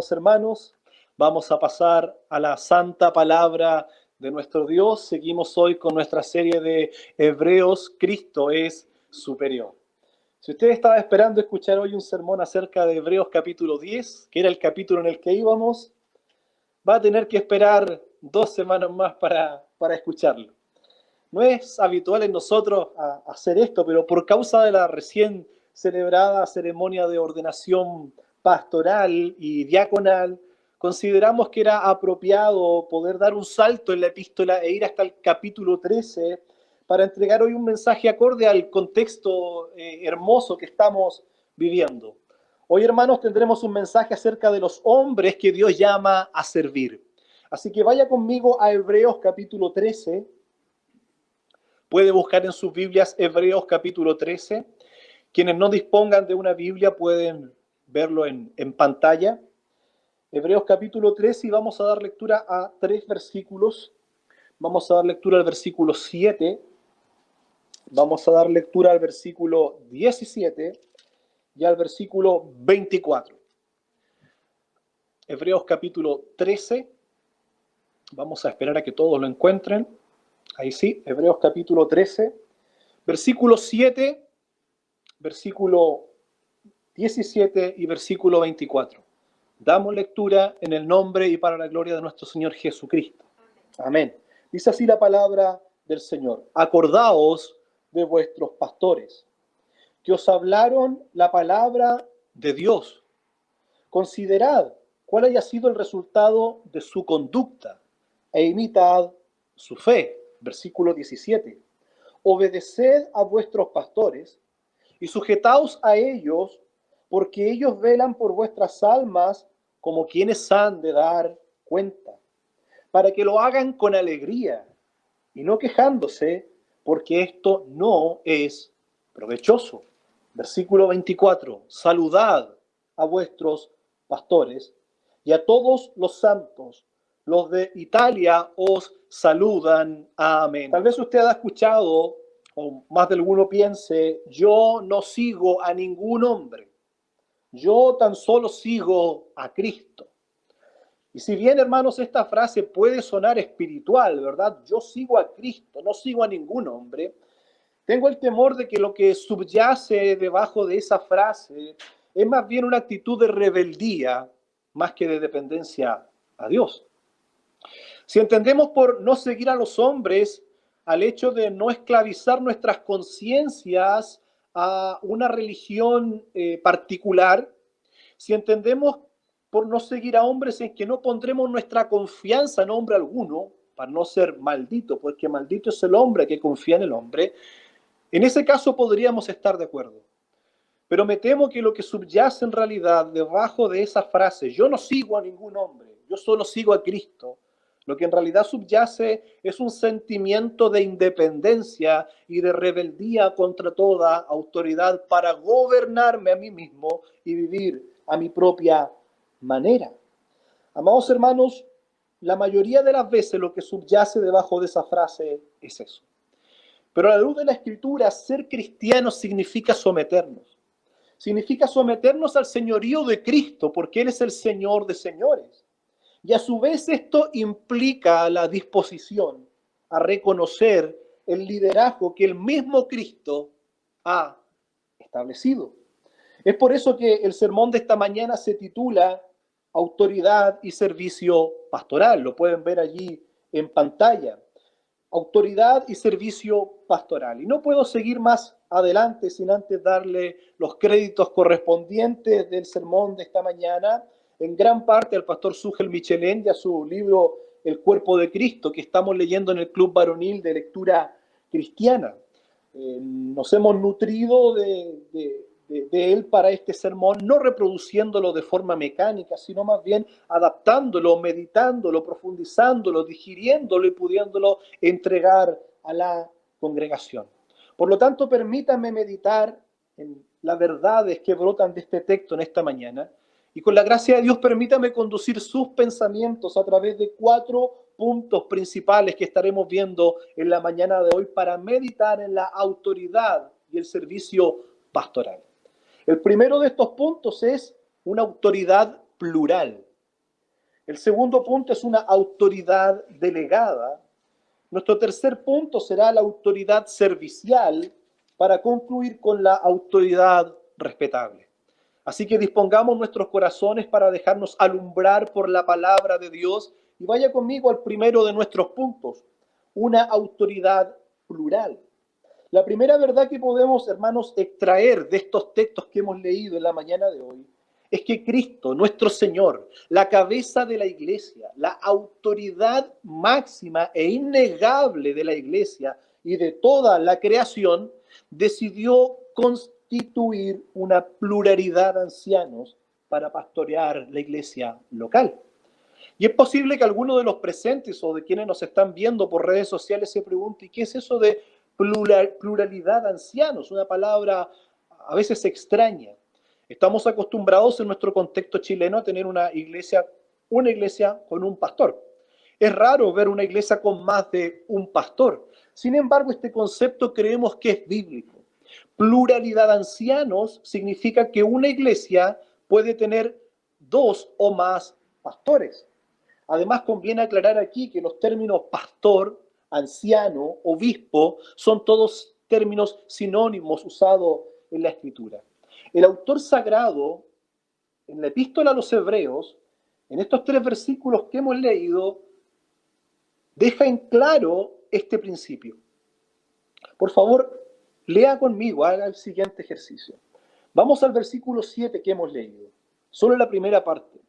amados hermanos, vamos a pasar a la santa palabra de nuestro Dios. Seguimos hoy con nuestra serie de Hebreos, Cristo es superior. Si usted estaba esperando escuchar hoy un sermón acerca de Hebreos capítulo 10, que era el capítulo en el que íbamos, va a tener que esperar 2 semanas más para escucharlo. No es habitual en nosotros hacer esto, pero por causa de la recién celebrada ceremonia de ordenación pastoral y diaconal, consideramos que era apropiado poder dar un salto en la epístola e ir hasta el capítulo 13 para entregar hoy un mensaje acorde al contexto hermoso que estamos viviendo. Hoy, hermanos, tendremos un mensaje acerca de los hombres que Dios llama a servir. Así que vaya conmigo a Hebreos capítulo 13. Puede buscar en sus Biblias Hebreos capítulo 13. Quienes no dispongan de una Biblia pueden verlo en pantalla. Hebreos capítulo 13, y vamos a dar lectura a 3 versículos. Vamos a dar lectura al versículo 7. Vamos a dar lectura al versículo 17 y al versículo 24. Hebreos capítulo 13. Vamos a esperar a que todos lo encuentren. Ahí sí, Hebreos capítulo 13, versículo 7, versículo 17 y versículo 24. Damos lectura en el nombre y para la gloria de nuestro Señor Jesucristo. Amén. Dice así la palabra del Señor. Acordaos de vuestros pastores, que os hablaron la palabra de Dios. Considerad cuál haya sido el resultado de su conducta e imitad su fe. Versículo 17. Obedeced a vuestros pastores y sujetaos a ellos, porque ellos velan por vuestras almas como quienes han de dar cuenta, para que lo hagan con alegría y no quejándose, porque esto no es provechoso. Versículo 24. Saludad a vuestros pastores y a todos los santos. Los de Italia os saludan. Amén. Tal vez usted ha escuchado, o más de alguno piense, yo no sigo a ningún hombre. Yo tan solo sigo a Cristo. Y si bien, hermanos, esta frase puede sonar espiritual, ¿verdad? Yo sigo a Cristo, no sigo a ningún hombre. Tengo el temor de que lo que subyace debajo de esa frase es más bien una actitud de rebeldía más que de dependencia a Dios. Si entendemos por no seguir a los hombres al hecho de no esclavizar nuestras conciencias a una religión particular, si entendemos por no seguir a hombres en que no pondremos nuestra confianza en hombre alguno, para no ser maldito, porque maldito es el hombre que confía en el hombre, en ese caso podríamos estar de acuerdo. Pero me temo que lo que subyace en realidad debajo de esa frase, yo no sigo a ningún hombre, yo solo sigo a Cristo, lo que en realidad subyace es un sentimiento de independencia y de rebeldía contra toda autoridad para gobernarme a mí mismo y vivir a mi propia manera. Amados hermanos, la mayoría de las veces lo que subyace debajo de esa frase es eso. Pero a la luz de la Escritura, ser cristiano significa someternos. Significa someternos al señorío de Cristo, porque Él es el Señor de señores. Y a su vez esto implica la disposición a reconocer el liderazgo que el mismo Cristo ha establecido. Es por eso que el sermón de esta mañana se titula Autoridad y Servicio Pastoral. Lo pueden ver allí en pantalla. Autoridad y servicio pastoral. Y no puedo seguir más adelante sin antes darle los créditos correspondientes del sermón de esta mañana, en gran parte al pastor Sugel Michelén y a su libro El Cuerpo de Cristo, que estamos leyendo en el Club Varonil de Lectura Cristiana. Nos hemos nutrido de él para este sermón, no reproduciéndolo de forma mecánica, sino más bien adaptándolo, meditándolo, profundizándolo, digiriéndolo y pudiéndolo entregar a la congregación. Por lo tanto, permítanme meditar en las verdades que brotan de este texto en esta mañana, y con la gracia de Dios permítame conducir sus pensamientos a través de 4 puntos principales que estaremos viendo en la mañana de hoy para meditar en la autoridad y el servicio pastoral. El primero de estos puntos es una autoridad plural. El segundo punto es una autoridad delegada. Nuestro tercer punto será la autoridad servicial, para concluir con la autoridad respetable. Así que dispongamos nuestros corazones para dejarnos alumbrar por la palabra de Dios y vaya conmigo al primero de nuestros puntos, una autoridad plural. La primera verdad que podemos, hermanos, extraer de estos textos que hemos leído en la mañana de hoy es que Cristo, nuestro Señor, la cabeza de la iglesia, la autoridad máxima e innegable de la iglesia y de toda la creación, decidió constituir una pluralidad de ancianos para pastorear la iglesia local. Y es posible que alguno de los presentes o de quienes nos están viendo por redes sociales se pregunte, ¿y qué es eso de pluralidad de ancianos? Una palabra a veces extraña. Estamos acostumbrados en nuestro contexto chileno a tener una iglesia con un pastor. Es raro ver una iglesia con más de un pastor. Sin embargo, este concepto creemos que es bíblico. Pluralidad de ancianos significa que una iglesia puede tener dos o más pastores. Además, conviene aclarar aquí que los términos pastor, anciano, obispo, son todos términos sinónimos usados en la Escritura. El autor sagrado, en la epístola a los Hebreos, en estos 3 versículos que hemos leído, deja en claro este principio. Por favor, lea conmigo, haga el siguiente ejercicio. Vamos al versículo 7 que hemos leído, solo la primera parte.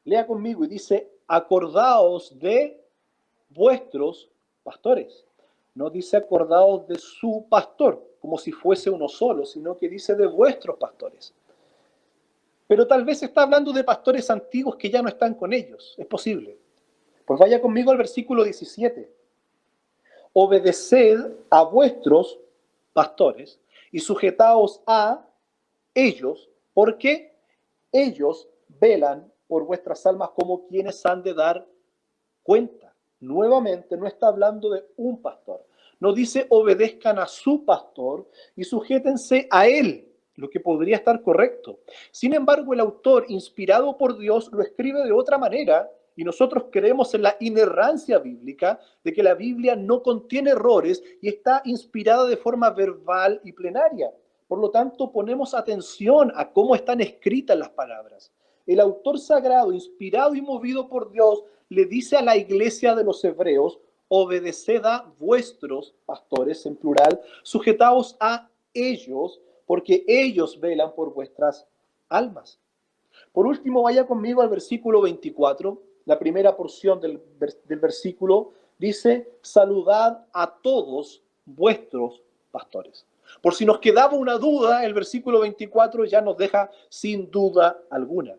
Lea conmigo y dice, acordaos de vuestros pastores. No dice acordaos de su pastor, como si fuese uno solo, sino que dice de vuestros pastores. Pero tal vez está hablando de pastores antiguos que ya no están con ellos. Es posible. Pues vaya conmigo al versículo 17. Obedeced a vuestros pastores y sujetaos a ellos, porque ellos velan por vuestras almas como quienes han de dar cuenta. Nuevamente, no está hablando de un pastor. No dice obedezcan a su pastor y sujétense a él, lo que podría estar correcto. Sin embargo, el autor, inspirado por Dios, lo escribe de otra manera y nosotros creemos en la inerrancia bíblica, de que la Biblia no contiene errores y está inspirada de forma verbal y plenaria. Por lo tanto, ponemos atención a cómo están escritas las palabras. El autor sagrado, inspirado y movido por Dios, le dice a la iglesia de los hebreos, obedeced a vuestros pastores, en plural, sujetaos a ellos, porque ellos velan por vuestras almas. Por último, vaya conmigo al versículo 24, la primera porción del versículo, dice, saludad a todos vuestros pastores. Por si nos quedaba una duda, el versículo 24 ya nos deja sin duda alguna.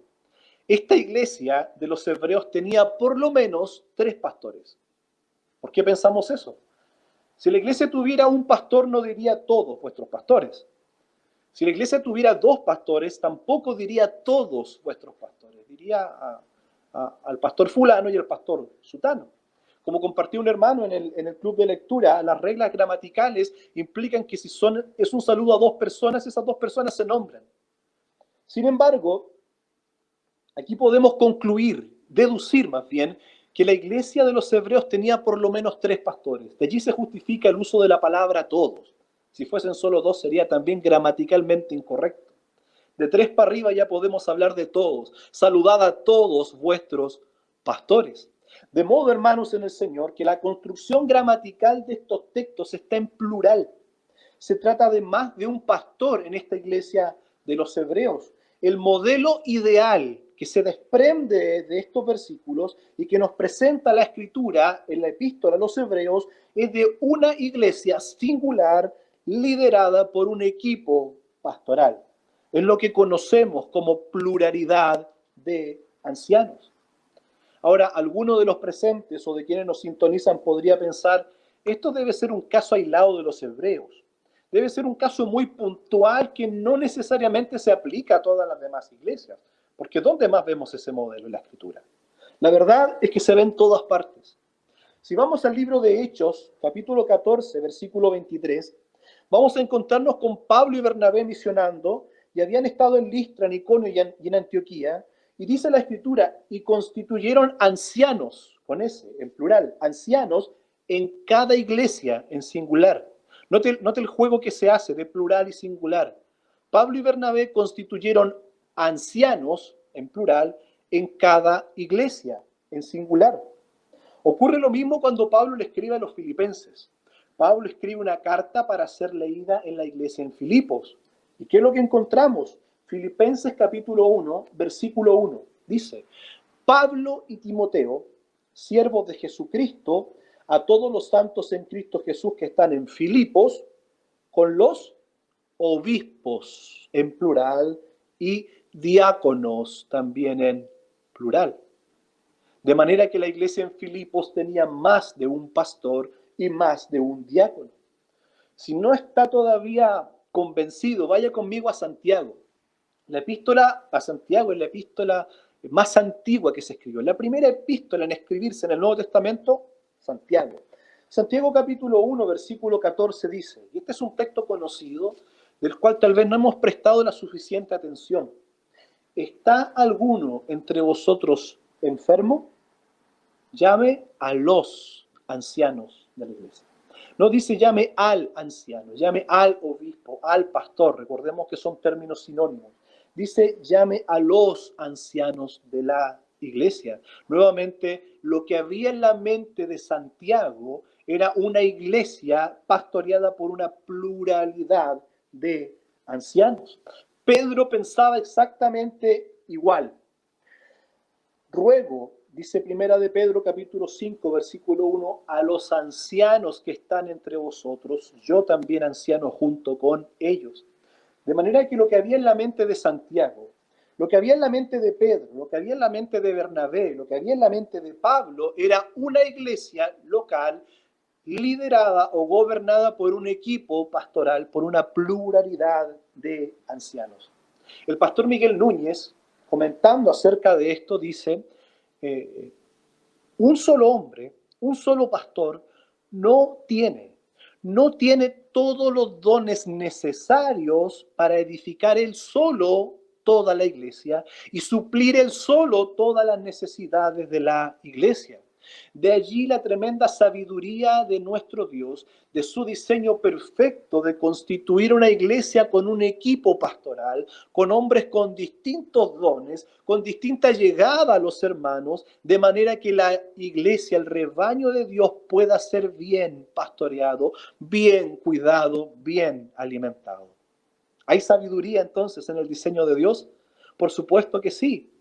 Esta iglesia de los hebreos tenía por lo menos 3 pastores. ¿Por qué pensamos eso? Si la iglesia tuviera un pastor, no diría todos vuestros pastores. Si la iglesia tuviera 2 pastores, tampoco diría todos vuestros pastores. Diría al pastor fulano y al pastor sutano. Como compartió un hermano en el club de lectura, las reglas gramaticales implican que si es un saludo a 2 personas, esas 2 personas se nombran. Sin embargo, aquí podemos deducir más bien, que la iglesia de los hebreos tenía por lo menos 3 pastores. De allí se justifica el uso de la palabra todos. Si fuesen solo 2 sería también gramaticalmente incorrecto. De 3 para arriba ya podemos hablar de todos. Saludad a todos vuestros pastores. De modo, hermanos en el Señor, que la construcción gramatical de estos textos está en plural. Se trata de más de un pastor en esta iglesia de los hebreos. El modelo ideal que se desprende de estos versículos y que nos presenta la Escritura en la epístola a los hebreos es de una iglesia singular liderada por un equipo pastoral. Es lo que conocemos como pluralidad de ancianos. Ahora, alguno de los presentes o de quienes nos sintonizan podría pensar, esto debe ser un caso aislado de los hebreos. Debe ser un caso muy puntual que no necesariamente se aplica a todas las demás iglesias. Porque ¿dónde más vemos ese modelo en la Escritura? La verdad es que se ve en todas partes. Si vamos al libro de Hechos, capítulo 14, versículo 23, vamos a encontrarnos con Pablo y Bernabé misionando, y habían estado en Listra, en Iconio y en Antioquía, Y dice la Escritura, y constituyeron ancianos, con ese, en plural, ancianos en cada iglesia, en singular. Note el juego que se hace de plural y singular. Pablo y Bernabé constituyeron ancianos, en plural, en cada iglesia, en singular. Ocurre lo mismo cuando Pablo le escribe a los filipenses. Pablo escribe una carta para ser leída en la iglesia en Filipos. ¿Y qué es lo que encontramos? Filipenses capítulo 1, versículo 1. Dice, Pablo y Timoteo, siervos de Jesucristo, a todos los santos en Cristo Jesús que están en Filipos, con los obispos en plural y diáconos también en plural. De manera que la iglesia en Filipos tenía más de un pastor y más de un diácono. Si no está todavía convencido, vaya conmigo a Santiago. La epístola a Santiago es la epístola más antigua que se escribió. La primera epístola en escribirse en el Nuevo Testamento, Santiago. Santiago capítulo 1, versículo 14 dice, y este es un texto conocido, del cual tal vez no hemos prestado la suficiente atención. ¿Está alguno entre vosotros enfermo? Llame a los ancianos de la iglesia. No dice llame al anciano, llame al obispo, al pastor. Recordemos que son términos sinónimos. Dice llame a los ancianos de la iglesia. Nuevamente, lo que había en la mente de Santiago era una iglesia pastoreada por una pluralidad de ancianos. Pedro pensaba exactamente igual. Ruego, dice Primera de Pedro capítulo 5, versículo 1, a los ancianos que están entre vosotros, yo también anciano junto con ellos. De manera que lo que había en la mente de Santiago, lo que había en la mente de Pedro, lo que había en la mente de Bernabé, lo que había en la mente de Pablo, era una iglesia local liderada o gobernada por un equipo pastoral, por una pluralidad de ancianos. El pastor Miguel Núñez, comentando acerca de esto, dice, un solo hombre, un solo pastor, no tiene todos los dones necesarios para edificar él solo toda la iglesia y suplir él solo todas las necesidades de la iglesia. De allí la tremenda sabiduría de nuestro Dios, de su diseño perfecto de constituir una iglesia con un equipo pastoral, con hombres con distintos dones, con distinta llegada a los hermanos, de manera que la iglesia, el rebaño de Dios, pueda ser bien pastoreado, bien cuidado, bien alimentado. ¿Hay sabiduría entonces en el diseño de Dios? Por supuesto que sí.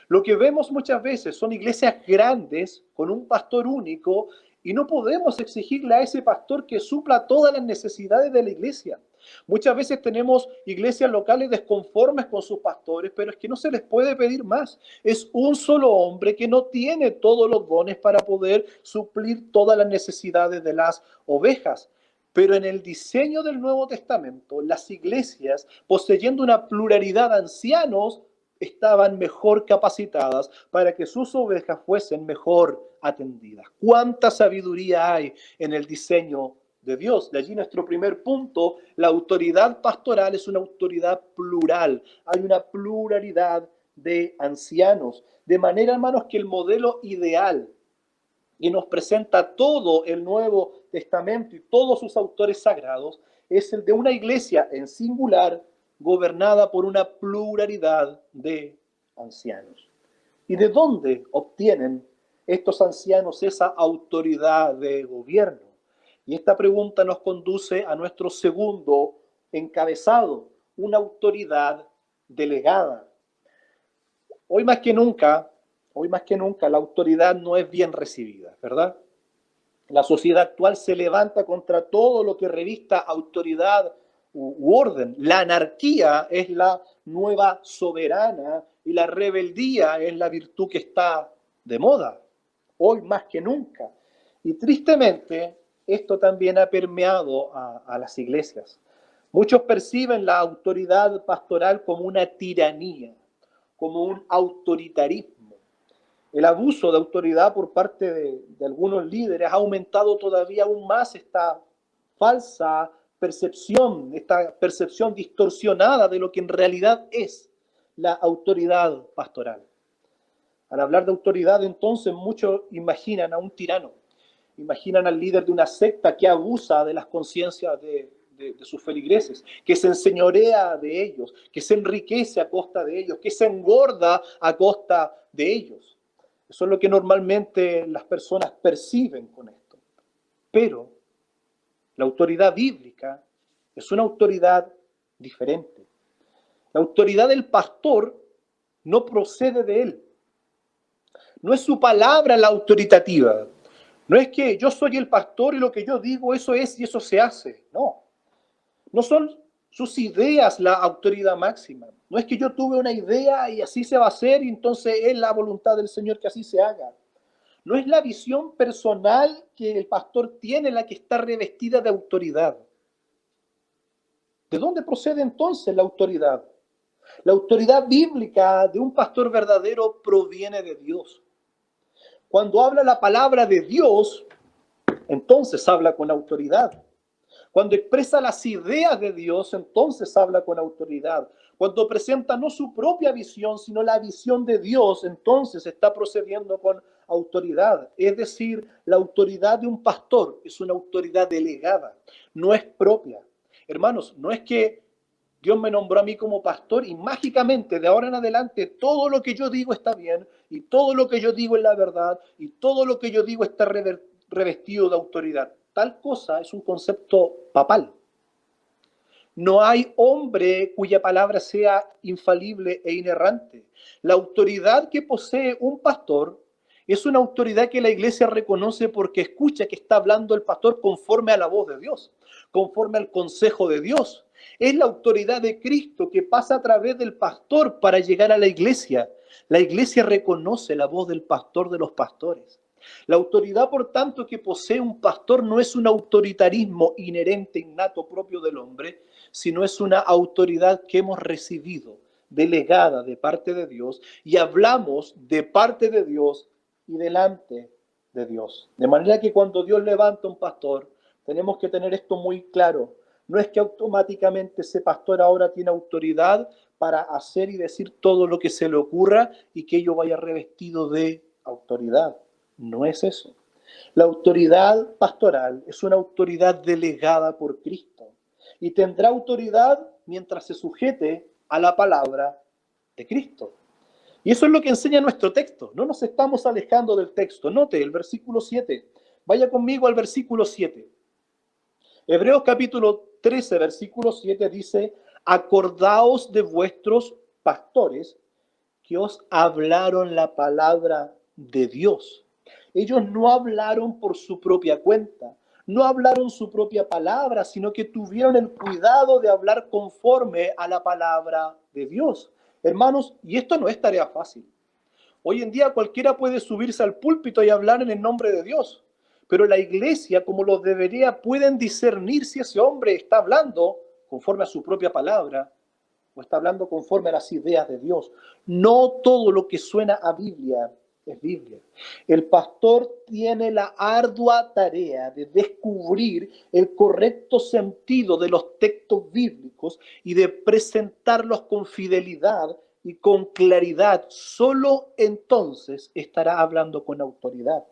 Lo que vemos muchas veces son iglesias grandes con un pastor único y no podemos exigirle a ese pastor que supla todas las necesidades de la iglesia. Muchas veces tenemos iglesias locales desconformes con sus pastores, pero es que no se les puede pedir más. Es un solo hombre que no tiene todos los dones para poder suplir todas las necesidades de las ovejas. Pero en el diseño del Nuevo Testamento, las iglesias, poseyendo una pluralidad de ancianos, estaban mejor capacitadas para que sus ovejas fuesen mejor atendidas. ¿Cuánta sabiduría hay en el diseño de Dios? De allí nuestro primer punto, la autoridad pastoral es una autoridad plural. Hay una pluralidad de ancianos. De manera, hermanos, que el modelo ideal que nos presenta todo el Nuevo Testamento y todos sus autores sagrados es el de una iglesia en singular gobernada por una pluralidad de ancianos. ¿Y de dónde obtienen estos ancianos esa autoridad de gobierno? Y esta pregunta nos conduce a nuestro segundo encabezado, una autoridad delegada. Hoy más que nunca, la autoridad no es bien recibida, ¿verdad? La sociedad actual se levanta contra todo lo que revista autoridad u orden. La anarquía es la nueva soberana y la rebeldía es la virtud que está de moda, hoy más que nunca. Y tristemente, esto también ha permeado a las iglesias. Muchos perciben la autoridad pastoral como una tiranía, como un autoritarismo. El abuso de autoridad por parte de algunos líderes ha aumentado todavía aún más esta falsa percepción, esta percepción distorsionada de lo que en realidad es la autoridad pastoral. Al hablar de autoridad, entonces, muchos imaginan a un tirano, imaginan al líder de una secta que abusa de las conciencias de sus feligreses, que se enseñorea de ellos, que se enriquece a costa de ellos, que se engorda a costa de ellos. Eso es lo que normalmente las personas perciben con esto. Pero la autoridad bíblica es una autoridad diferente. La autoridad del pastor no procede de él. No es su palabra la autoritativa. No es que yo soy el pastor y lo que yo digo, eso es y eso se hace. No. No son sus ideas la autoridad máxima. No es que yo tuve una idea y así se va a hacer y entonces es la voluntad del Señor que así se haga. No es la visión personal que el pastor tiene la que está revestida de autoridad. ¿De dónde procede entonces la autoridad? La autoridad bíblica de un pastor verdadero proviene de Dios. Cuando habla la palabra de Dios, entonces habla con autoridad. Cuando expresa las ideas de Dios, entonces habla con autoridad. Cuando presenta no su propia visión, sino la visión de Dios, entonces está procediendo con autoridad. Es decir, la autoridad de un pastor es una autoridad delegada, no es propia. Hermanos, no es que Dios me nombró a mí como pastor y mágicamente de ahora en adelante todo lo que yo digo está bien y todo lo que yo digo es la verdad y todo lo que yo digo está revestido de autoridad. Tal cosa es un concepto papal. No hay hombre cuya palabra sea infalible e inerrante. La autoridad que posee un pastor es una autoridad que la iglesia reconoce porque escucha que está hablando el pastor conforme a la voz de Dios, conforme al consejo de Dios. Es la autoridad de Cristo que pasa a través del pastor para llegar a la iglesia. La iglesia reconoce la voz del pastor de los pastores. La autoridad, por tanto, que posee un pastor no es un autoritarismo inherente, innato, propio del hombre, sino es una autoridad que hemos recibido, delegada de parte de Dios, y hablamos de parte de Dios y delante de Dios. De manera que cuando Dios levanta un pastor, tenemos que tener esto muy claro. No es que automáticamente ese pastor ahora tiene autoridad para hacer y decir todo lo que se le ocurra y que ello vaya revestido de autoridad. No es eso. La autoridad pastoral es una autoridad delegada por Cristo y tendrá autoridad mientras se sujete a la palabra de Cristo. Y eso es lo que enseña nuestro texto. No nos estamos alejando del texto. Note el versículo 7. Vaya conmigo al versículo 7. Hebreos capítulo 13, versículo 7 dice: acordaos de vuestros pastores que os hablaron la palabra de Dios. Ellos no hablaron por su propia cuenta, no hablaron su propia palabra, sino que tuvieron el cuidado de hablar conforme a la palabra de Dios. Hermanos, y esto no es tarea fácil. Hoy en día cualquiera puede subirse al púlpito y hablar en el nombre de Dios, pero la iglesia, como lo debería, pueden discernir si ese hombre está hablando conforme a su propia palabra o está hablando conforme a las ideas de Dios. No todo lo que suena a Biblia es Biblia. El pastor tiene la ardua tarea de descubrir el correcto sentido de los textos bíblicos y de presentarlos con fidelidad y con claridad. Solo entonces estará hablando con autoridad.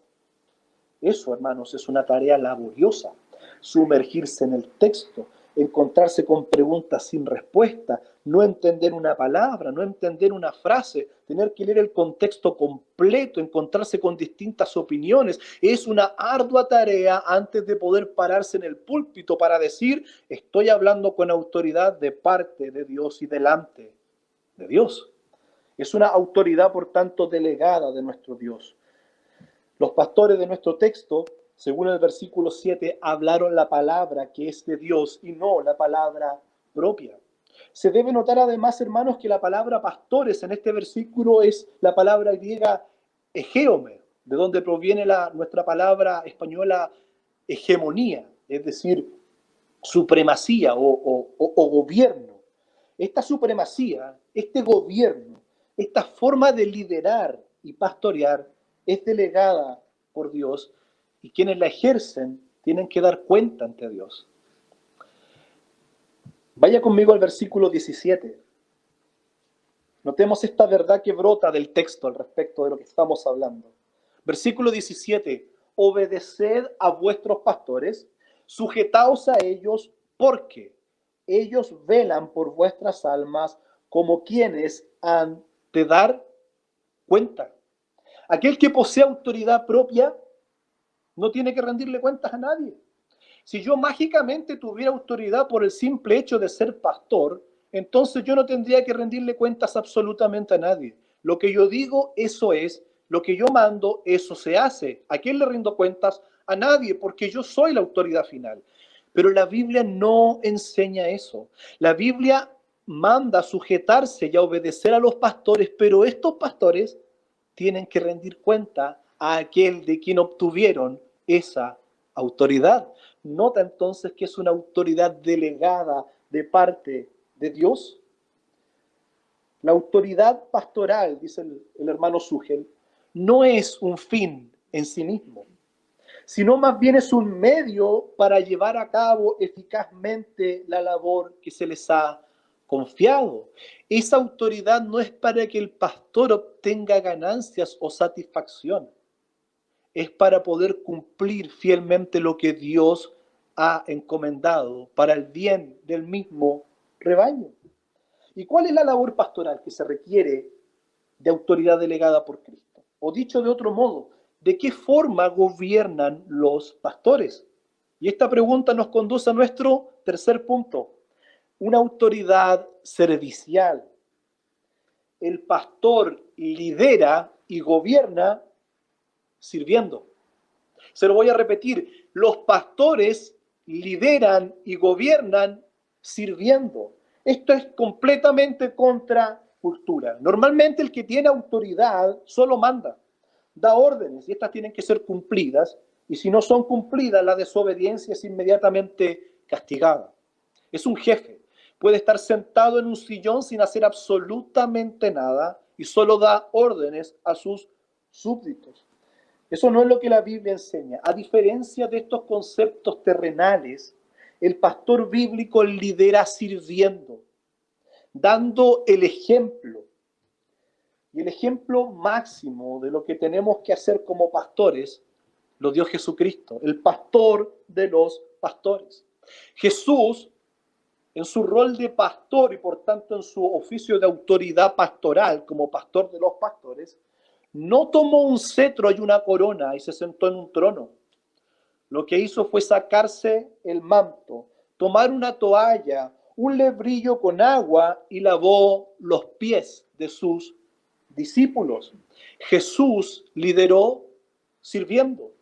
Eso, hermanos, es una tarea laboriosa. Sumergirse en el texto, encontrarse con preguntas sin respuesta, no entender una palabra, no entender una frase, tener que leer el contexto completo, encontrarse con distintas opiniones. Es una ardua tarea antes de poder pararse en el púlpito para decir: estoy hablando con autoridad de parte de Dios y delante de Dios. Es una autoridad, por tanto, delegada de nuestro Dios. Los pastores de nuestro texto, según el versículo 7, hablaron la palabra que es de Dios y no la palabra propia. Se debe notar además, hermanos, que la palabra pastores en este versículo es la palabra griega hegeome, de donde proviene nuestra palabra española hegemonía, es decir, supremacía o gobierno. Esta supremacía, este gobierno, esta forma de liderar y pastorear es delegada por Dios y quienes la ejercen tienen que dar cuenta ante Dios. Vaya conmigo al versículo 17. Notemos esta verdad que brota del texto al respecto de lo que estamos hablando. Versículo 17. Obedeced a vuestros pastores, sujetaos a ellos, porque ellos velan por vuestras almas como quienes han de dar cuenta. Aquel que posee autoridad propia no tiene que rendirle cuentas a nadie. Si yo mágicamente tuviera autoridad por el simple hecho de ser pastor, entonces yo no tendría que rendirle cuentas absolutamente a nadie. Lo que yo digo, eso es. Lo que yo mando, eso se hace. ¿A quién le rindo cuentas? A nadie, porque yo soy la autoridad final. Pero la Biblia no enseña eso. La Biblia manda sujetarse y a obedecer a los pastores, pero estos pastores tienen que rendir cuenta a aquel de quien obtuvieron esa autoridad. Nota entonces que es una autoridad delegada de parte de Dios. La autoridad pastoral, dice el hermano Sugel, no es un fin en sí mismo, sino más bien es un medio para llevar a cabo eficazmente la labor que se les ha confiado. Esa autoridad no es para que el pastor obtenga ganancias o satisfacción, es para poder cumplir fielmente lo que Dios ha encomendado para el bien del mismo rebaño. ¿Y cuál es la labor pastoral que se requiere de autoridad delegada por Cristo? O dicho de otro modo, ¿de qué forma gobiernan los pastores? Y esta pregunta nos conduce a nuestro tercer punto, una autoridad servicial. El pastor lidera y gobierna sirviendo. Se lo voy a repetir, los pastores lideran y gobiernan sirviendo. Esto es completamente contra cultura. Normalmente el que tiene autoridad solo manda, da órdenes y estas tienen que ser cumplidas, y si no son cumplidas, la desobediencia es inmediatamente castigada. Es un jefe. Puede estar sentado en un sillón sin hacer absolutamente nada y solo da órdenes a sus súbditos. Eso no es lo que la Biblia enseña. A diferencia de estos conceptos terrenales, el pastor bíblico lidera sirviendo, dando el ejemplo. Y el ejemplo máximo de lo que tenemos que hacer como pastores lo dio Jesucristo, el pastor de los pastores. Jesús, en su rol de pastor y por tanto en su oficio de autoridad pastoral como pastor de los pastores, no tomó un cetro y una corona y se sentó en un trono. Lo que hizo fue sacarse el manto, tomar una toalla, un lebrillo con agua y lavó los pies de sus discípulos. Jesús lideró sirviendo.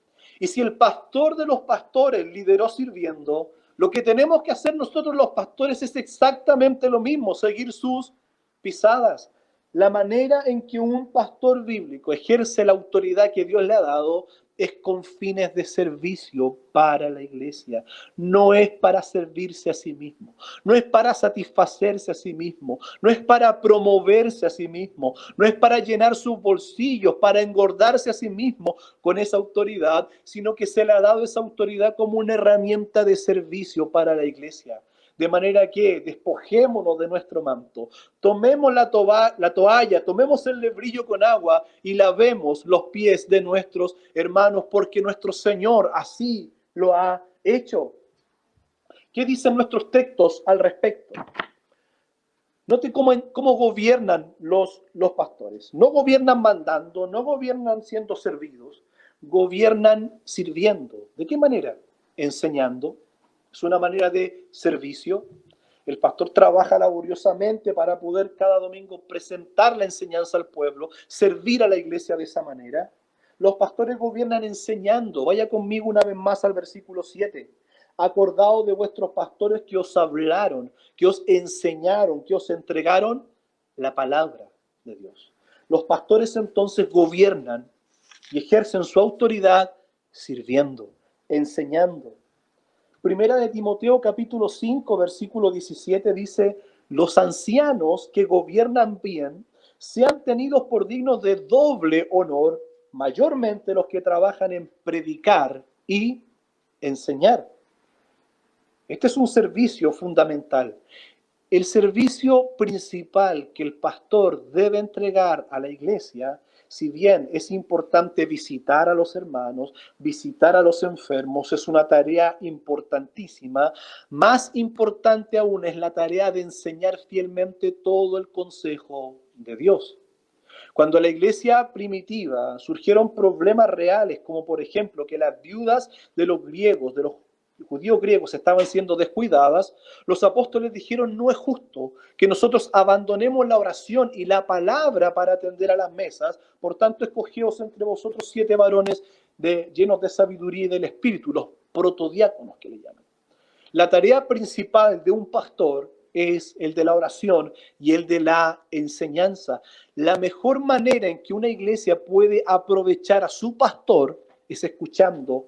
Y si el pastor de los pastores lideró sirviendo, lo que tenemos que hacer nosotros los pastores es exactamente lo mismo, seguir sus pisadas. La manera en que un pastor bíblico ejerce la autoridad que Dios le ha dado es con fines de servicio para la iglesia. No es para servirse a sí mismo, no es para satisfacerse a sí mismo, no es para promoverse a sí mismo, no es para llenar sus bolsillos, para engordarse a sí mismo con esa autoridad, sino que se le ha dado esa autoridad como una herramienta de servicio para la iglesia. De manera que despojémonos de nuestro manto, tomemos la toalla, tomemos el lebrillo con agua y lavemos los pies de nuestros hermanos, porque nuestro Señor así lo ha hecho. ¿Qué dicen nuestros textos al respecto? Note cómo gobiernan los pastores. No gobiernan mandando, no gobiernan siendo servidos, gobiernan sirviendo. ¿De qué manera? Enseñando. Es una manera de servicio. El pastor trabaja laboriosamente para poder cada domingo presentar la enseñanza al pueblo, servir a la iglesia de esa manera. Los pastores gobiernan enseñando. Vaya conmigo una vez más al versículo 7. Acordaos de vuestros pastores que os hablaron, que os enseñaron, que os entregaron la palabra de Dios. Los pastores entonces gobiernan y ejercen su autoridad sirviendo, enseñando. Primera de Timoteo capítulo 5 versículo 17 dice: los ancianos que gobiernan bien sean tenidos por dignos de doble honor, mayormente los que trabajan en predicar y enseñar. Este es un servicio fundamental. El servicio principal que el pastor debe entregar a la iglesia, si bien es importante visitar a los hermanos, visitar a los enfermos, es una tarea importantísima, más importante aún es la tarea de enseñar fielmente todo el consejo de Dios. Cuando en la iglesia primitiva surgieron problemas reales, como por ejemplo que las viudas de los griegos, de los judíos griegos estaban siendo descuidadas, los apóstoles dijeron: no es justo que nosotros abandonemos la oración y la palabra para atender a las mesas, por tanto escogeos entre vosotros 7 varones llenos de sabiduría y del espíritu, los protodiáconos que le llaman. La tarea principal de un pastor es el de la oración y el de la enseñanza. La mejor manera en que una iglesia puede aprovechar a su pastor es escuchando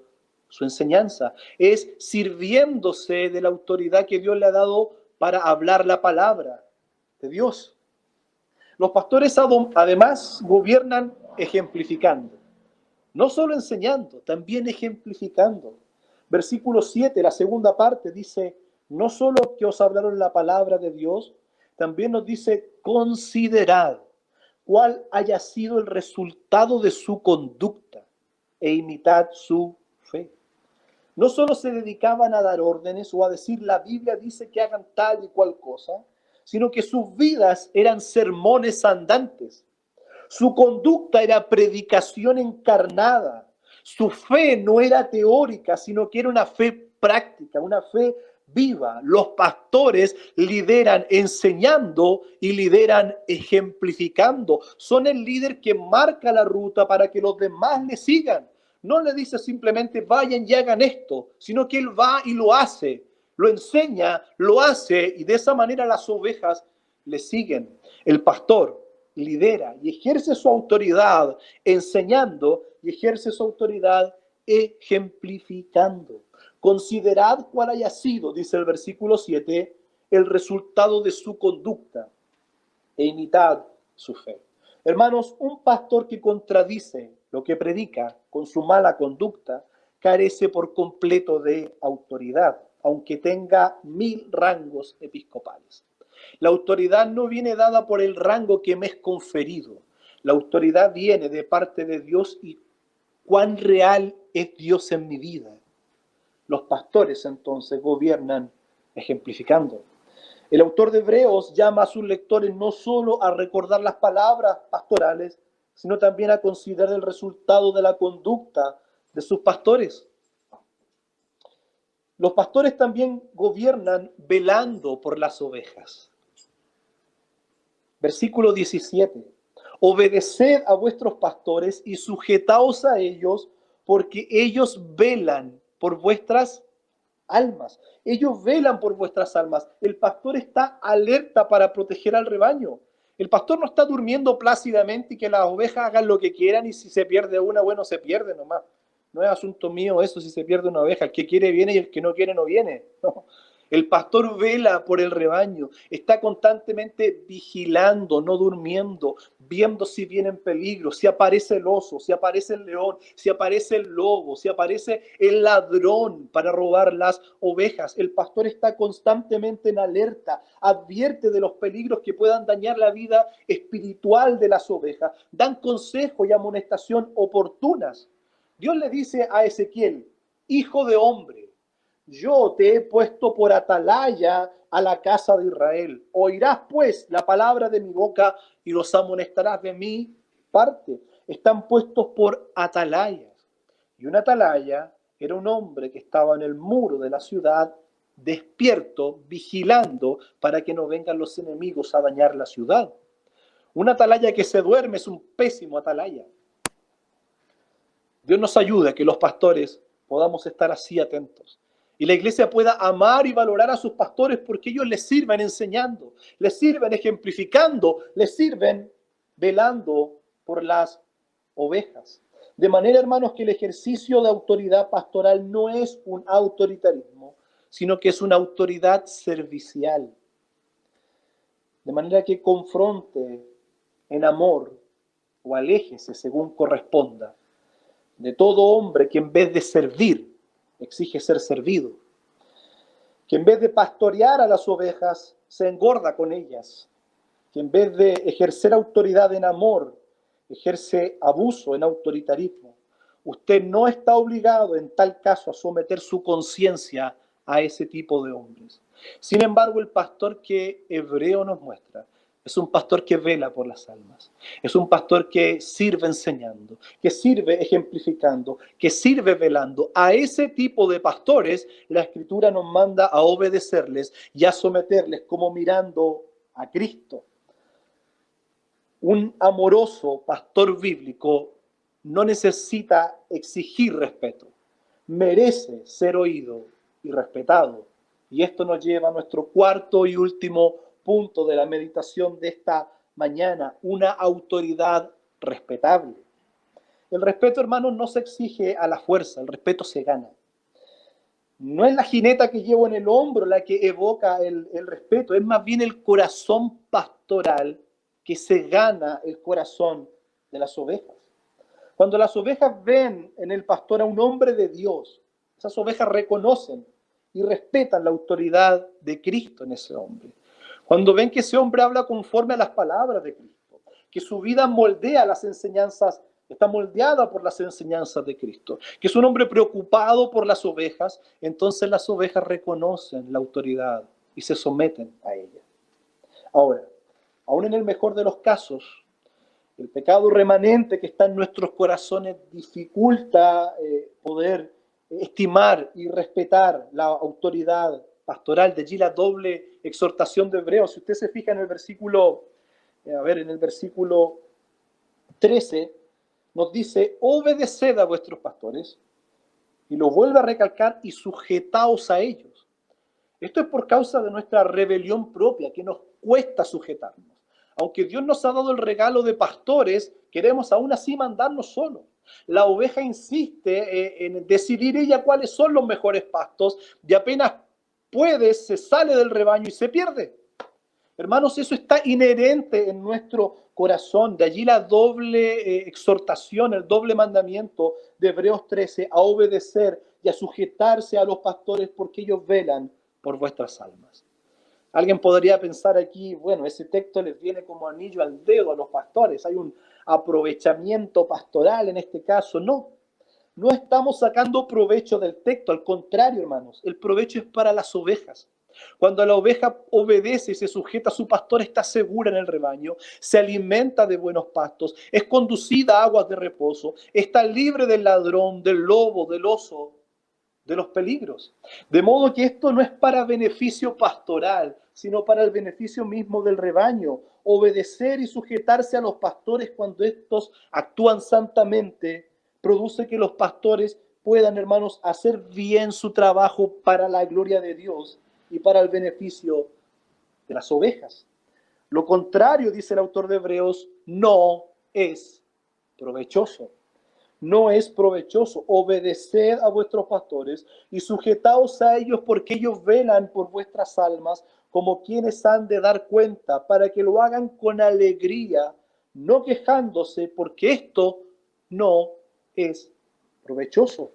su enseñanza, es sirviéndose de la autoridad que Dios le ha dado para hablar la palabra de Dios. Los pastores además gobiernan ejemplificando, no solo enseñando, también ejemplificando. Versículo 7, la segunda parte, dice: no solo que os hablaron la palabra de Dios, también nos dice: considerad cuál haya sido el resultado de su conducta e imitad su fe. No solo se dedicaban a dar órdenes o a decir la Biblia dice que hagan tal y cual cosa, sino que sus vidas eran sermones andantes. Su conducta era predicación encarnada. Su fe no era teórica, sino que era una fe práctica, una fe viva. Los pastores lideran enseñando y lideran ejemplificando. Son el líder que marca la ruta para que los demás le sigan. No le dice simplemente vayan y hagan esto, sino que él va y lo hace, lo enseña, lo hace, y de esa manera las ovejas le siguen. El pastor lidera y ejerce su autoridad enseñando y ejerce su autoridad ejemplificando. Considerad cuál haya sido, dice el versículo 7, el resultado de su conducta e imitad su fe. Hermanos, un pastor que contradice lo que predica con su mala conducta carece por completo de autoridad, aunque tenga 1000 rangos episcopales. La autoridad no viene dada por el rango que me es conferido. La autoridad viene de parte de Dios y cuán real es Dios en mi vida. Los pastores entonces gobiernan ejemplificando. El autor de Hebreos llama a sus lectores no solo a recordar las palabras pastorales, sino también a considerar el resultado de la conducta de sus pastores. Los pastores también gobiernan velando por las ovejas. Versículo 17. Obedeced a vuestros pastores y sujetaos a ellos, porque ellos velan por vuestras almas. Ellos velan por vuestras almas. El pastor está alerta para proteger al rebaño. El pastor no está durmiendo plácidamente y que las ovejas hagan lo que quieran, y si se pierde una, bueno, se pierde nomás. No es asunto mío eso si se pierde una oveja. El que quiere viene y el que no quiere no viene. No. El pastor vela por el rebaño, está constantemente vigilando, no durmiendo, viendo si viene en peligro, si aparece el oso, si aparece el león, si aparece el lobo, si aparece el ladrón para robar las ovejas. El pastor está constantemente en alerta, advierte de los peligros que puedan dañar la vida espiritual de las ovejas, dan consejo y amonestación oportunas. Dios le dice a Ezequiel: hijo de hombre, yo te he puesto por atalaya a la casa de Israel. Oirás pues la palabra de mi boca y los amonestarás de mi parte. Están puestos por atalayas. Y un atalaya era un hombre que estaba en el muro de la ciudad, despierto, vigilando para que no vengan los enemigos a dañar la ciudad. Un atalaya que se duerme es un pésimo atalaya. Dios nos ayude a que los pastores podamos estar así atentos. Y la iglesia pueda amar y valorar a sus pastores porque ellos les sirven enseñando, les sirven ejemplificando, les sirven velando por las ovejas. De manera, hermanos, que el ejercicio de autoridad pastoral no es un autoritarismo, sino que es una autoridad servicial. De manera que confronte en amor o aléjese según corresponda de todo hombre que en vez de servir exige ser servido. que en vez de pastorear a las ovejas, se engorda con ellas, que en vez de ejercer autoridad en amor, ejerce abuso en autoritarismo. Usted no está obligado en tal caso a someter su conciencia a ese tipo de hombres. Sin embargo, el pastor que Hebreo nos muestra es un pastor que vela por las almas. Es un pastor que sirve enseñando, que sirve ejemplificando, que sirve velando. A ese tipo de pastores la Escritura nos manda a obedecerles y a someterles como mirando a Cristo. Un amoroso pastor bíblico no necesita exigir respeto, merece ser oído y respetado. Y esto nos lleva a nuestro cuarto y último punto de la meditación de esta mañana, una autoridad respetable. El respeto, hermanos, no se exige a la fuerza, el respeto se gana. No es la jineta que llevo en el hombro la que evoca el respeto, es más bien el corazón pastoral que se gana el corazón de las ovejas. Cuando las ovejas ven en el pastor a un hombre de Dios, esas ovejas reconocen y respetan la autoridad de Cristo en ese hombre. Cuando ven que ese hombre habla conforme a las palabras de Cristo, que su vida moldea las enseñanzas, está moldeada por las enseñanzas de Cristo, que es un hombre preocupado por las ovejas, entonces las ovejas reconocen la autoridad y se someten a ella. Ahora, aún en el mejor de los casos, el pecado remanente que está en nuestros corazones dificulta poder estimar y respetar la autoridad pastoral. De allí la doble exhortación de Hebreos. Si usted se fija en el versículo, en el versículo 13, nos dice, obedeced a vuestros pastores, y lo vuelve a recalcar, y sujetaos a ellos. Esto es por causa de nuestra rebelión propia, que nos cuesta sujetarnos. Aunque Dios nos ha dado el regalo de pastores, queremos aún así mandarnos solos. La oveja insiste en decidir ella cuáles son los mejores pastos, y apenas puede, se sale del rebaño y se pierde. Hermanos, eso está inherente en nuestro corazón. De allí la doble exhortación, el doble mandamiento de Hebreos 13, a obedecer y a sujetarse a los pastores porque ellos velan por vuestras almas. Alguien podría pensar aquí, bueno, ese texto les viene como anillo al dedo a los pastores, hay un aprovechamiento pastoral en este caso. No, no estamos sacando provecho del texto, al contrario, hermanos, el provecho es para las ovejas. Cuando la oveja obedece y se sujeta a su pastor, está segura en el rebaño, se alimenta de buenos pastos, es conducida a aguas de reposo, está libre del ladrón, del lobo, del oso, de los peligros. De modo que esto no es para beneficio pastoral, sino para el beneficio mismo del rebaño. Obedecer y sujetarse a los pastores cuando estos actúan santamente produce que los pastores puedan, hermanos, hacer bien su trabajo para la gloria de Dios y para el beneficio de las ovejas. Lo contrario, dice el autor de Hebreos, no es provechoso. No es provechoso. Obedeced a vuestros pastores y sujetaos a ellos porque ellos velan por vuestras almas como quienes han de dar cuenta, para que lo hagan con alegría, no quejándose, porque esto no es provechoso.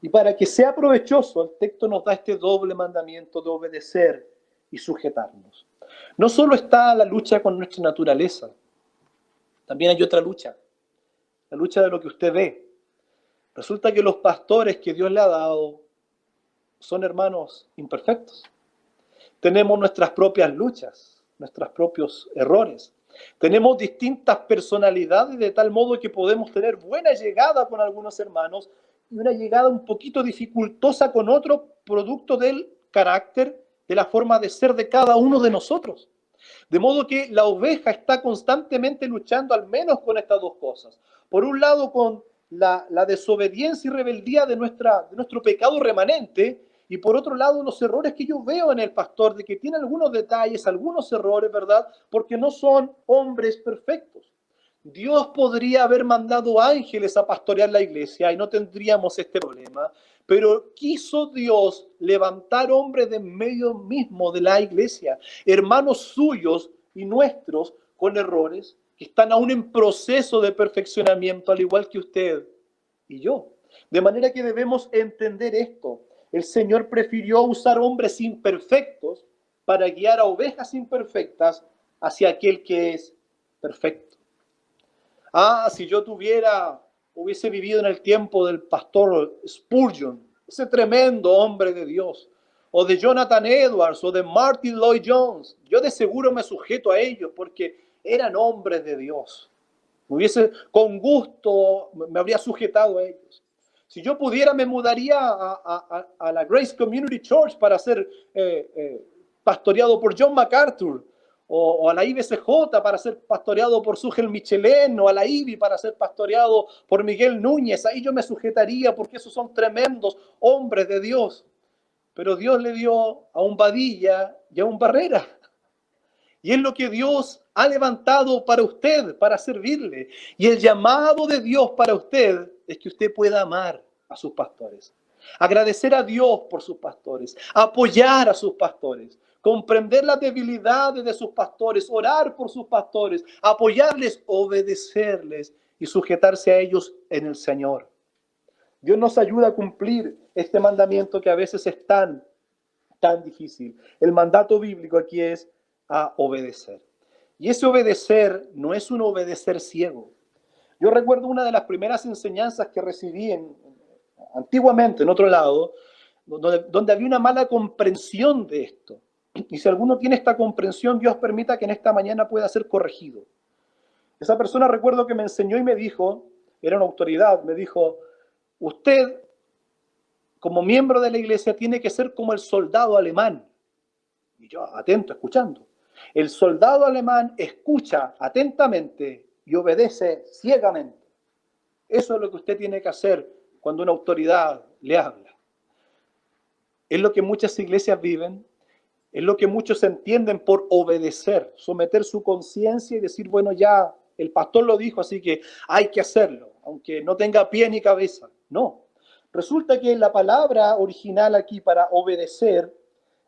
Y para que sea provechoso, el texto nos da este doble mandamiento de obedecer y sujetarnos. No solo está la lucha con nuestra naturaleza, también hay otra lucha, la lucha de lo que usted ve. Resulta que los pastores que Dios le ha dado son hermanos imperfectos. Tenemos nuestras propias luchas, nuestros propios errores. Tenemos distintas personalidades de tal modo que podemos tener buena llegada con algunos hermanos y una llegada un poquito dificultosa con otros, producto del carácter, de la forma de ser de cada uno de nosotros. De modo que la oveja está constantemente luchando al menos con estas dos cosas. Por un lado, con la desobediencia y rebeldía de nuestro pecado remanente, y por otro lado, los errores que yo veo en el pastor, de que tiene algunos detalles, algunos errores, ¿verdad? Porque no son hombres perfectos. Dios podría haber mandado ángeles a pastorear la iglesia y no tendríamos este problema, pero quiso Dios levantar hombres de medio mismo de la iglesia, hermanos suyos y nuestros con errores, que están aún en proceso de perfeccionamiento, al igual que usted y yo. De manera que debemos entender esto. El Señor prefirió usar hombres imperfectos para guiar a ovejas imperfectas hacia aquel que es perfecto. Si yo hubiese vivido en el tiempo del pastor Spurgeon, ese tremendo hombre de Dios, o de Jonathan Edwards, o de Martin Lloyd Jones, yo de seguro me sujeto a ellos porque eran hombres de Dios. Con gusto me habría sujetado a ellos. Si yo pudiera, me mudaría a la Grace Community Church para ser pastoreado por John MacArthur, o a la IBCJ para ser pastoreado por Sugel Michelén, o a la IBI para ser pastoreado por Miguel Núñez. Ahí yo me sujetaría porque esos son tremendos hombres de Dios. Pero Dios le dio a un Badilla y a un Barrera. Y es lo que Dios ha levantado para usted, para servirle. Y el llamado de Dios para usted es que usted pueda amar a sus pastores, agradecer a Dios por sus pastores, apoyar a sus pastores, comprender las debilidades de sus pastores, orar por sus pastores, apoyarles, obedecerles y sujetarse a ellos en el Señor. Dios nos ayuda a cumplir este mandamiento que a veces es tan difícil. El mandato bíblico aquí es a obedecer. Y ese obedecer no es un obedecer ciego. Yo recuerdo una de las primeras enseñanzas que recibí antiguamente en otro lado, donde había una mala comprensión de esto. Y si alguno tiene esta comprensión, Dios permita que en esta mañana pueda ser corregido. Esa persona, recuerdo que me enseñó y me dijo, era una autoridad, me dijo: usted, como miembro de la iglesia, tiene que ser como el soldado alemán. Y yo, atento, escuchando. El soldado alemán escucha atentamente y obedece ciegamente. Eso es lo que usted tiene que hacer cuando una autoridad le habla. Es lo que muchas iglesias viven, es lo que muchos entienden por obedecer, someter su conciencia y decir, bueno, ya el pastor lo dijo, así que hay que hacerlo, aunque no tenga pie ni cabeza. No. Resulta que la palabra original aquí para obedecer,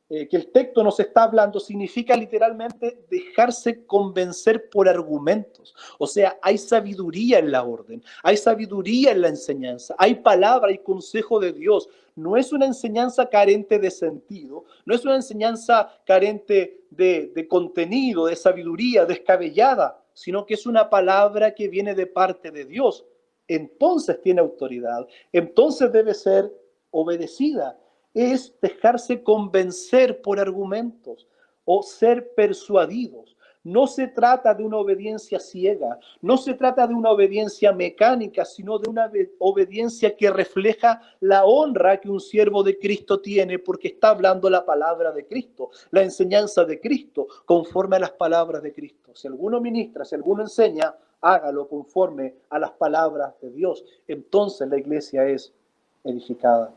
que el texto nos está hablando, significa literalmente dejarse convencer por argumentos. O sea, hay sabiduría en la orden, hay sabiduría en la enseñanza, hay palabra y consejo de Dios. No es una enseñanza carente de sentido, no es una enseñanza carente de contenido, de sabiduría, descabellada, sino que es una palabra que viene de parte de Dios. Entonces tiene autoridad, entonces debe ser obedecida. Es dejarse convencer por argumentos o ser persuadidos. No se trata de una obediencia ciega, no se trata de una obediencia mecánica, sino de una obediencia que refleja la honra que un siervo de Cristo tiene porque está hablando la palabra de Cristo, la enseñanza de Cristo, conforme a las palabras de Cristo. Si alguno ministra, si alguno enseña, hágalo conforme a las palabras de Dios. Entonces la iglesia es edificada.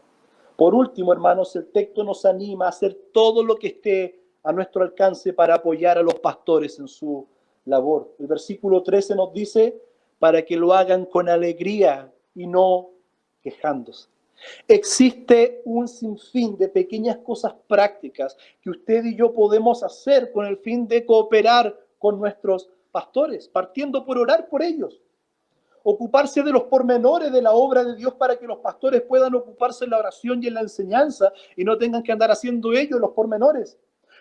Por último, hermanos, el texto nos anima a hacer todo lo que esté a nuestro alcance para apoyar a los pastores en su labor. El versículo 13 nos dice, para que lo hagan con alegría y no quejándose. Existe un sinfín de pequeñas cosas prácticas que usted y yo podemos hacer con el fin de cooperar con nuestros pastores, partiendo por orar por ellos. Ocuparse de los pormenores de la obra de Dios para que los pastores puedan ocuparse en la oración y en la enseñanza y no tengan que andar haciendo ellos los pormenores.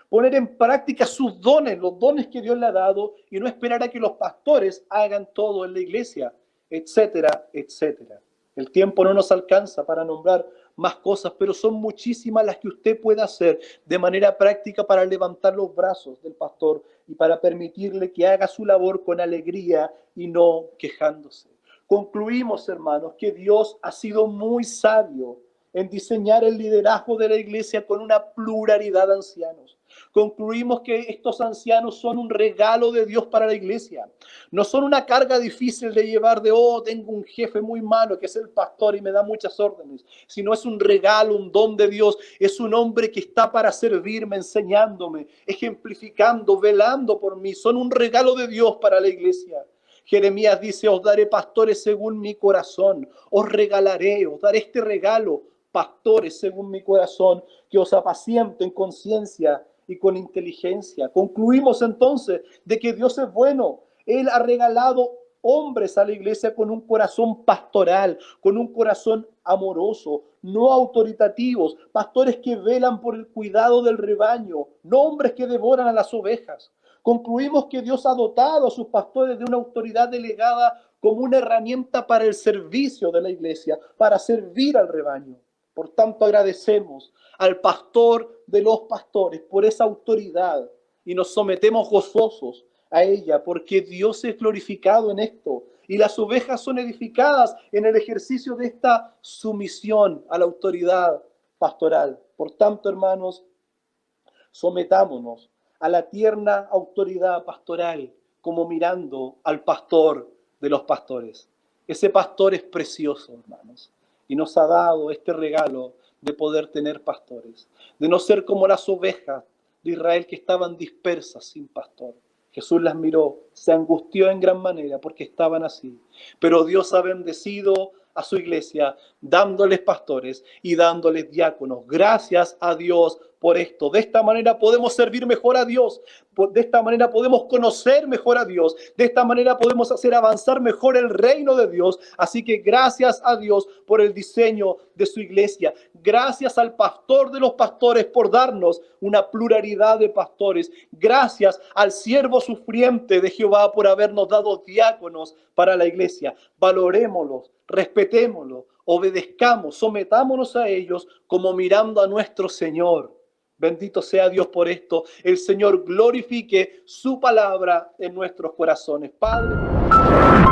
Poner en práctica sus dones, los dones que Dios le ha dado y no esperar a que los pastores hagan todo en la iglesia, etcétera, etcétera. El tiempo no nos alcanza para nombrar más cosas, pero son muchísimas las que usted puede hacer de manera práctica para levantar los brazos del pastor y para permitirle que haga su labor con alegría y no quejándose. Concluimos, hermanos, que Dios ha sido muy sabio en diseñar el liderazgo de la iglesia con una pluralidad de ancianos. Concluimos que estos ancianos son un regalo de Dios para la iglesia. No son una carga difícil de llevar tengo un jefe muy malo que es el pastor y me da muchas órdenes. Sino es un regalo, un don de Dios. Es un hombre que está para servirme, enseñándome, ejemplificando, velando por mí. Son un regalo de Dios para la iglesia. Jeremías dice, os daré pastores según mi corazón, os daré este regalo, pastores según mi corazón, que os apacienten con ciencia y con inteligencia. Concluimos entonces de que Dios es bueno. Él ha regalado hombres a la iglesia con un corazón pastoral, con un corazón amoroso, no autoritativos, pastores que velan por el cuidado del rebaño, no hombres que devoran a las ovejas. Concluimos que Dios ha dotado a sus pastores de una autoridad delegada como una herramienta para el servicio de la iglesia, para servir al rebaño. Por tanto, agradecemos al pastor de los pastores por esa autoridad y nos sometemos gozosos a ella, porque Dios es glorificado en esto y las ovejas son edificadas en el ejercicio de esta sumisión a la autoridad pastoral. Por tanto, hermanos, sometámonos a la tierna autoridad pastoral, como mirando al pastor de los pastores. Ese pastor es precioso, hermanos, y nos ha dado este regalo de poder tener pastores, de no ser como las ovejas de Israel que estaban dispersas sin pastor. Jesús las miró, se angustió en gran manera porque estaban así. Pero Dios ha bendecido a su iglesia dándoles pastores y dándoles diáconos. Gracias a Dios por esto. De esta manera podemos servir mejor a Dios. De esta manera podemos conocer mejor a Dios. De esta manera podemos hacer avanzar mejor el reino de Dios. Así que gracias a Dios por el diseño de su iglesia. Gracias al pastor de los pastores por darnos una pluralidad de pastores. Gracias al siervo sufriente de Jehová por habernos dado diáconos para la iglesia. Valorémoslos, respetémoslos, obedezcamos, sometámonos a ellos como mirando a nuestro Señor. Bendito sea Dios por esto. El Señor glorifique su palabra en nuestros corazones. Padre.